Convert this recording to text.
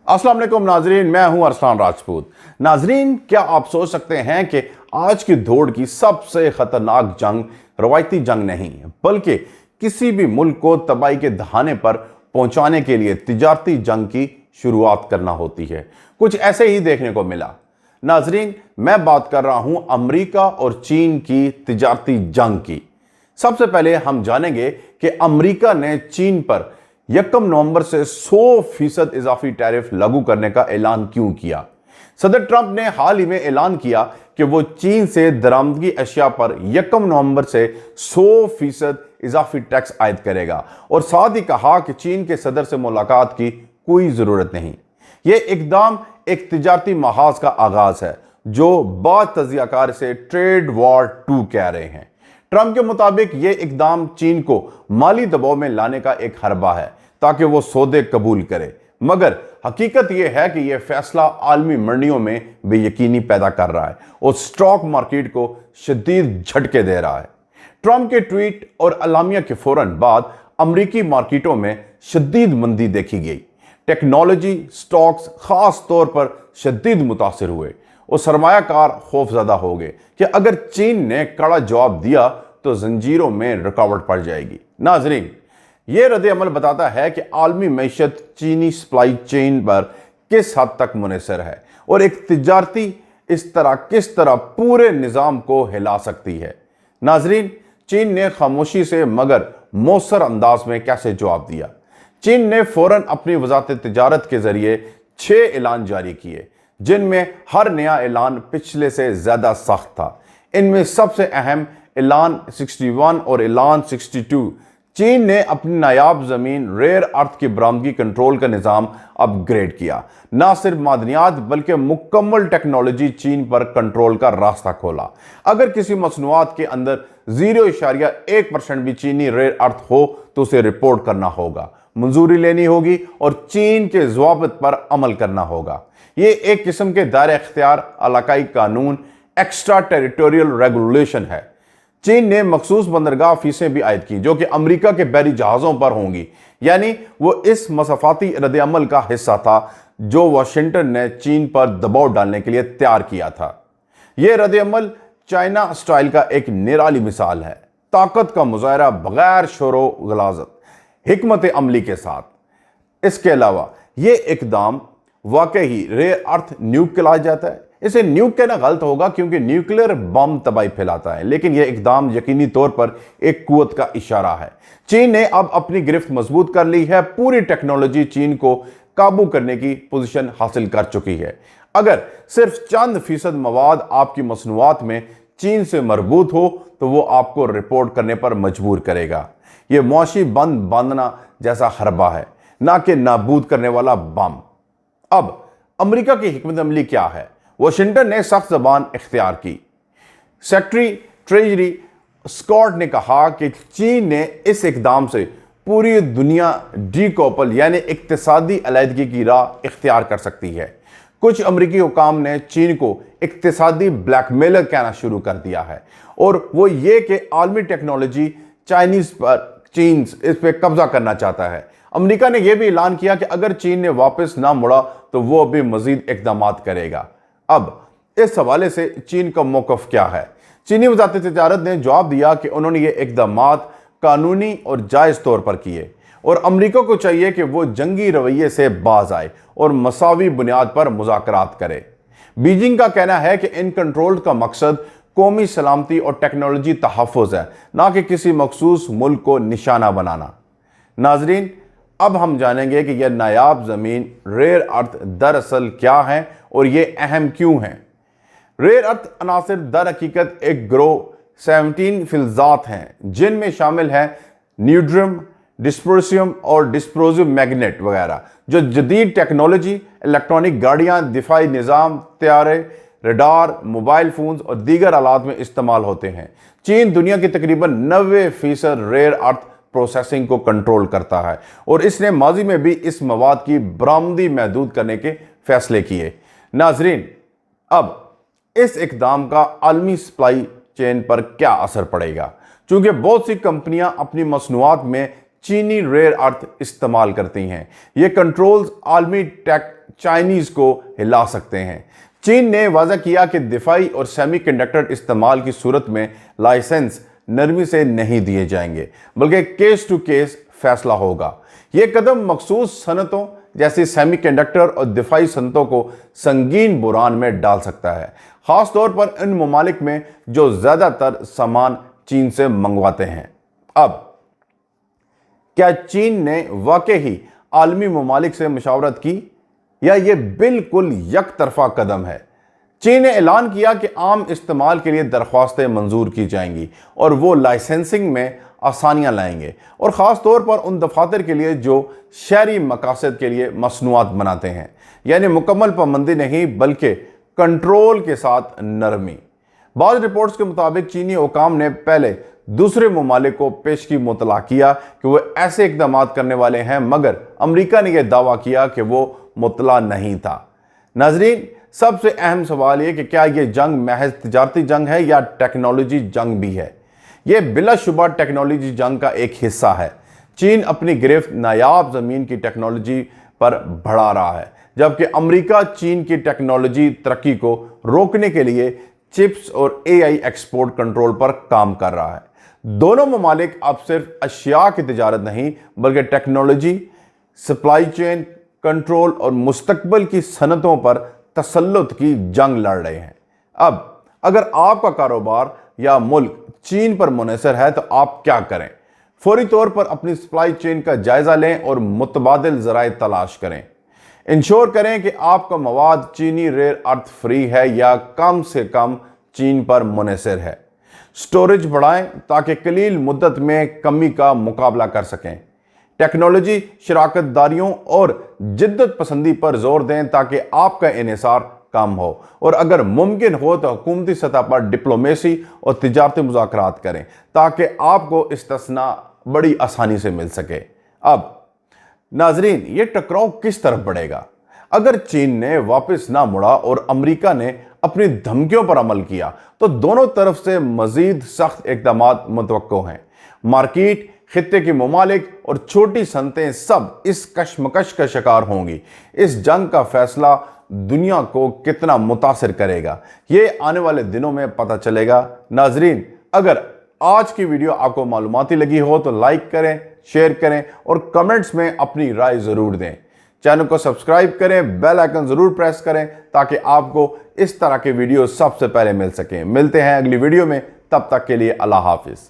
अस्सलाम वालेकुम नाजरीन, मैं हूं अरसलान राजपूत। नाजरीन, क्या आप सोच सकते हैं कि आज की दौड़ की सबसे खतरनाक जंग रवायती जंग नहीं बल्कि किसी भी मुल्क को तबाही के दहाने पर पहुंचाने के लिए तिजारती जंग की शुरुआत करना होती है। कुछ ऐसे ही देखने को मिला। नाजरीन, मैं बात कर रहा हूं अमेरिका और चीन की तिजारती जंग की। सबसे पहले हम जानेंगे कि अमेरिका ने चीन पर 1 नवंबर से 100% इजाफी टैरिफ लागू करने का ऐलान क्यों किया। सदर ट्रंप ने हाल ही में ऐलान किया कि वो चीन से दरामदगी अशिया पर 1 नवंबर से 100% इजाफी टैक्स आयद करेगा और साथ ही कहा कि चीन के सदर से मुलाकात की कोई जरूरत नहीं। यह इकदाम एक तिजारती महाज का आगाज है जो बाद तजियाकार से ट्रेड वॉर 2 कह रहे हैं। ट्रंप के मुताबिक यह इकदाम चीन को माली दबाव में लाने का एक हरबा है ताकि वो सौदे कबूल करे, मगर हकीकत यह है कि यह फैसला आलमी मंडियों में बेयकीनी पैदा कर रहा है और स्टॉक मार्केट को शदीद झटके दे रहा है। ट्रंप के ट्वीट और अलामिया के फौरन बाद अमरीकी मार्केटों में शदीद मंदी देखी गई। टेक्नोलॉजी स्टॉक्स खास तौर पर शदीद मुतासिर हुए और सरमायाकार खौफजदा हो गए कि अगर चीन ने कड़ा जवाब दिया तो जंजीरों में रुकावट पड़ जाएगी। नाजरीन, यह रद्द-ए-अमल बताता है कि आलमी मैशत चीनी सप्लाई चेन पर किस हद तक मुनहसर है और एक तिजारती किस तरह पूरे निज़ाम को हिला सकती है। नाजरीन, चीन ने खामोशी से मगर मौसर अंदाज में कैसे जवाब दिया। चीन ने फौरन अपनी वजारत तिजारत के जरिए 6 ऐलान जारी किए, जिनमें हर नया ऐलान पिछले से ज्यादा सख्त था। इनमें सबसे अहम ऐलान 61 और ऐलान 62। चीन ने अपनी नायाब जमीन रेयर अर्थ की बरामदगी कंट्रोल का निज़ाम अपग्रेड किया। न सिर्फ मादनियात बल्कि मुकम्मल टेक्नोलॉजी चीन पर कंट्रोल का रास्ता खोला। अगर किसी मसनूआत के अंदर 0.1% भी चीनी रेयर अर्थ हो तो उसे रिपोर्ट करना होगा, मंजूरी लेनी होगी और चीन के ज़वाबित पर अमल करना होगा। ये एक किस्म के दायरे इख्तियार इलाकाई कानून एक्स्ट्रा टेरिटोरियल रेगुलेशन है। चीन ने मखसूस बंदरगाह फीसें भी आयद की जो कि अमेरिका के बहरी जहाज़ों पर होंगी, यानी वो इस मसफाती रद्द-ए-अमल का हिस्सा था जो वाशिंगटन ने चीन पर दबाव डालने के लिए तैयार किया था। यह रद्द-ए-अमल चाइना स्टाइल का एक निराली मिसाल है, ताकत का मुजाहरा बगैर शोरो गलाजत, हिकमत अमली के साथ। इसके अलावा यह इकदाम वाकई रेयर अर्थ न्यूक कहलाया जाता है। इसे न्यूक कहना गलत होगा क्योंकि न्यूक्लियर बम तबाही फैलाता है, लेकिन यह इकदाम यकीनी तौर पर एक कुव्वत का इशारा है। चीन ने अब अपनी गिरफ्त मजबूत कर ली है। पूरी टेक्नोलॉजी चीन को काबू करने की पोजीशन हासिल कर चुकी है। अगर सिर्फ चंद फीसद मवाद आपकी मसनूआत में चीन से मरबूत हो तो वो आपको रिपोर्ट करने पर मजबूर करेगा। यह मुआशी बंद बांधना जैसा हरबा है, ना कि नाबूद करने वाला बम। अब अमेरिका की हिकमत अमली क्या है? वाशिंगटन ने सख्त जबान इख्तियार की। सेक्रेटरी ट्रेजरी स्कॉट ने कहा कि चीन ने इस इकदाम से पूरी दुनिया डीकॉपल यानी इक्तिसादी अलहदगी की राह इख्तियार कर सकती है। कुछ अमरीकी हुकाम ने चीन को इक्तिसादी ब्लैकमेलर कहना शुरू कर दिया है और वो ये कि आलमी टेक्नोलॉजी चाइनीज पर चीन इस पर कब्जा करना चाहता है। अमेरिका ने यह भी ऐलान किया कि अगर चीन ने वापस ना मुड़ा तो वो अभी मजीद इकदाम करेगा। अब इस हवाले से चीन का मौकफ क्या है? चीनी वजारत तिजारत ने जवाब दिया कि उन्होंने ये इकदाम कानूनी और जायज़ तौर पर किए और अमेरिका को चाहिए कि वो जंगी रवैये से बाज आए और मसावी बुनियाद पर मुज़ाकरात करे। बीजिंग का कहना है कि इन कंट्रोल का मकसद कौमी सलामती और टेक्नोलॉजी तहफ़्फ़ुज़ है, ना कि किसी मखसूस मुल्क को निशाना बनाना। नाजरीन, अब हम जानेंगे कि यह नायाब ज़मीन रेयर अर्थ दरअसल क्या है और ये अहम क्यों है। रेयर अर्थ अनासिर दर हकीकत एक ग्रोह 17 फिलजात हैं, जिनमें शामिल हैं न्यूड्रियम, डिस्प्रोसियम और डिस्प्रोजिव मैग्नेट वगैरह, जो जदीद टेक्नोलॉजी, इलेक्ट्रॉनिक गाड़ियाँ, दिफाई निज़ाम, तैयारे, रडार, मोबाइल फ़ोन्स और दीगर आलात में इस्तेमाल होते हैं। चीन दुनिया की तकरीबन 90% रेयर अर्थ प्रोसेसिंग को कंट्रोल करता है और इसने माजी में भी इस मवाद की बरामदी महदूद करने के फैसले किए। नाजरीन, अब इस इकदाम का आलमी सप्लाई चेन पर क्या असर पड़ेगा? चूंकि बहुत सी कंपनियां अपनी मसनूआत में चीनी रेयर अर्थ इस्तेमाल करती हैं। ये कंट्रोल्स आलमी टेक चाइनीज को हिला सकते हैं। चीन ने वादा किया कि दिफाई और सेमीकंडक्टर इस्तेमाल की सूरत में लाइसेंस नरमी से नहीं दिए जाएंगे, बल्कि केस टू केस फैसला होगा। यह कदम मखसूस सनतों जैसे सेमीकंडक्टर और दिफाई सनतों को संगीन बुरान में डाल सकता है, खास तौर पर इन ममालिक में जो ज्यादातर सामान चीन से मंगवाते हैं। अब क्या चीन ने वाकई ही आलमी ममालिक से मुशावरत की या यह बिल्कुल यक तरफा कदम है? चीन ने ऐलान किया कि आम इस्तेमाल के लिए दरख्वास्तें मंजूर की जाएंगी और वो लाइसेंसिंग में आसानियां लाएंगे, और ख़ास तौर पर उन दफातर के लिए जो शहरी मकासद के लिए मसनूआत बनाते हैं। यानी मुकम्मल पाबंदी नहीं बल्कि कंट्रोल के साथ नरमी। बाद रिपोर्ट्स के मुताबिक चीनी हुकाम ने पहले दूसरे ममालिक को पेशगी मुतला किया कि वो ऐसे इकदाम करने वाले हैं, मगर अमरीका ने यह दावा किया कि वो मुतला नहीं था। नाजरीन, सबसे अहम सवाल ये कि क्या यह जंग महज तिजारती जंग है या टेक्नोलॉजी जंग भी है? यह बिलाशुबा टेक्नोलॉजी जंग का एक हिस्सा है। चीन अपनी गिरफ्त नायाब ज़मीन की टेक्नोलॉजी पर बढ़ा रहा है, जबकि अमरीका चीन की टेक्नोलॉजी तरक्की को रोकने के लिए चिप्स और AI एक्सपोर्ट कंट्रोल पर काम कर रहा है। दोनों ममालिक अब सिर्फ अशिया की तिजारत नहीं बल्कि टेक्नोलॉजी, सप्लाई चेन कंट्रोल और मुस्तकबिल की सनतों पर तसल्लुत की जंग लड़ रहे हैं। अब अगर आपका कारोबार या मुल्क चीन पर मुनहसर है तो आप क्या करें? फौरी तौर पर अपनी सप्लाई चेन का जायजा लें और मुतबादिल ज़राए तलाश करें। इंश्योर करें कि आपका मवाद चीनी रेयर अर्थ फ्री है या कम से कम चीन पर मुनहसर है। स्टोरेज बढ़ाएं ताकि कलील मुद्दत में कमी का मुकाबला कर सकें। टेक्नोलॉजी, शराकतदारियों और जिद्दत पसंदी पर जोर दें ताकि आपका इन्हिसार कम हो, और अगर मुमकिन हो तो हुकूमती सतह पर डिप्लोमेसी और तिजारती मुज़ाकरात करें ताकि आपको इस्तिस्ना बड़ी आसानी से मिल सके। अब नाजरीन, ये टकराव किस तरफ बढ़ेगा? अगर चीन ने वापस ना मुड़ा और अमेरिका ने अपनी धमकियों पर अमल किया तो दोनों तरफ से मजीद सख्त इक़दाम मुतवक्को हैं। मार्केट, खित्ते के ममालिक और छोटी सनतें सब इस कशमकश का शिकार होंगी। इस जंग का फैसला दुनिया को कितना मुतासिर करेगा, ये आने वाले दिनों में पता चलेगा। नाजरीन, अगर आज की वीडियो आपको मालूमाती लगी हो तो लाइक करें, शेयर करें और कमेंट्स में अपनी राय ज़रूर दें। चैनल को सब्सक्राइब करें, बेल आइकन ज़रूर प्रेस करें ताकि आपको इस तरह के वीडियो सबसे पहले मिल सकें। मिलते हैं अगली वीडियो में, तब तक के लिए अल्लाह हाफिज़।